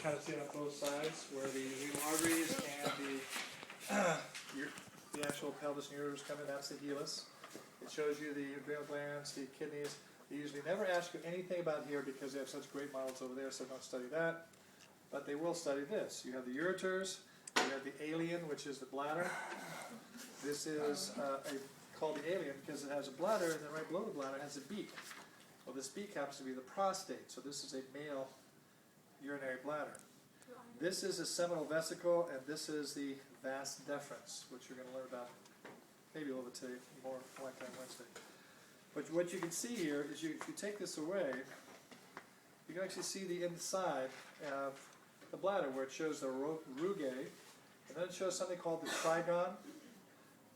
kind of see it on both sides, where the renal arteries and the actual pelvis and ureters come in. That's the helix. It shows you the adrenal glands, the kidneys. They usually never ask you anything about here because they have such great models over there, so don't study that. But they will study this. You have the ureters, you have the alien, which is the bladder. This is called the alien because it has a bladder, and then right below the bladder has a beak. Well, this beak happens to be the prostate, so this is a male urinary bladder. This is a seminal vesicle, and this is the vas deferens, which you're going to learn about maybe a little bit today, more like on Wednesday. But what you can see here is if you take this away, you can actually see the inside of the bladder where it shows the rugae, and then it shows something called the trigon.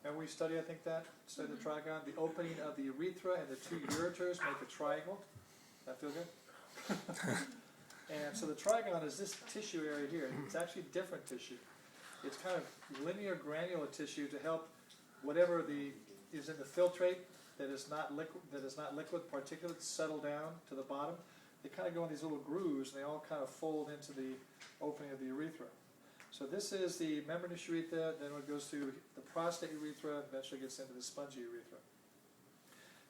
And we study, I think study the trigon. The opening of the urethra and the two ureters make a triangle. That feel good? And so the trigon is this tissue area here. It's actually different tissue. It's kind of linear granular tissue to help whatever is in the filtrate that is not liquid particulates settle down to the bottom. They kind of go in these little grooves, and they all kind of fold into the opening of the urethra. So this is the membranous urethra, then it goes through the prostate urethra, and eventually gets into the spongy urethra.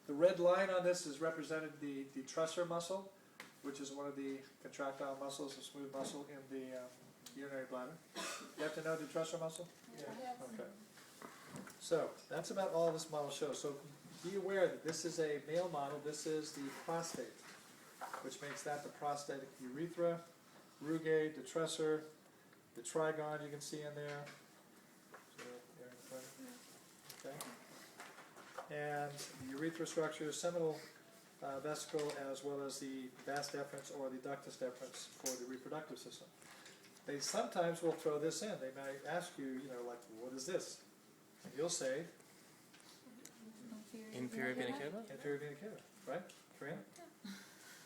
The red line on this is represented the detrusor muscle, which is one of the contractile muscles, a smooth muscle in the urinary bladder. You have to know the detrusor muscle? Yeah. Okay. So that's about all this model shows. So be aware that this is a male model. This is the prostate, which makes that the prostatic urethra, rugae, detrusor, the trigon you can see in there. So there in front. Okay. And the urethra structure, seminal vesicle, as well as the vas deferens or the ductus deferens for the reproductive system. They sometimes will throw this in. They might ask you, like, what is this? And you'll say, inferior vena cava? Inferior vena cava, right? Karina?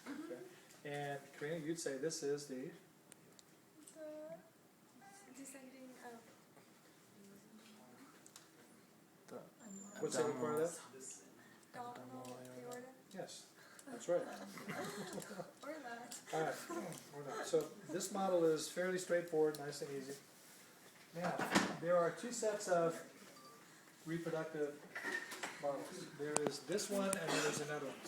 Okay. And Karina, you'd say this is the descending of what's the part of that? abdominal aorta. Yes, that's right. Or that. All right, we're done. So this model is fairly straightforward, nice and easy. Now, there are two sets of reproductive models. There is this one, and there is another one.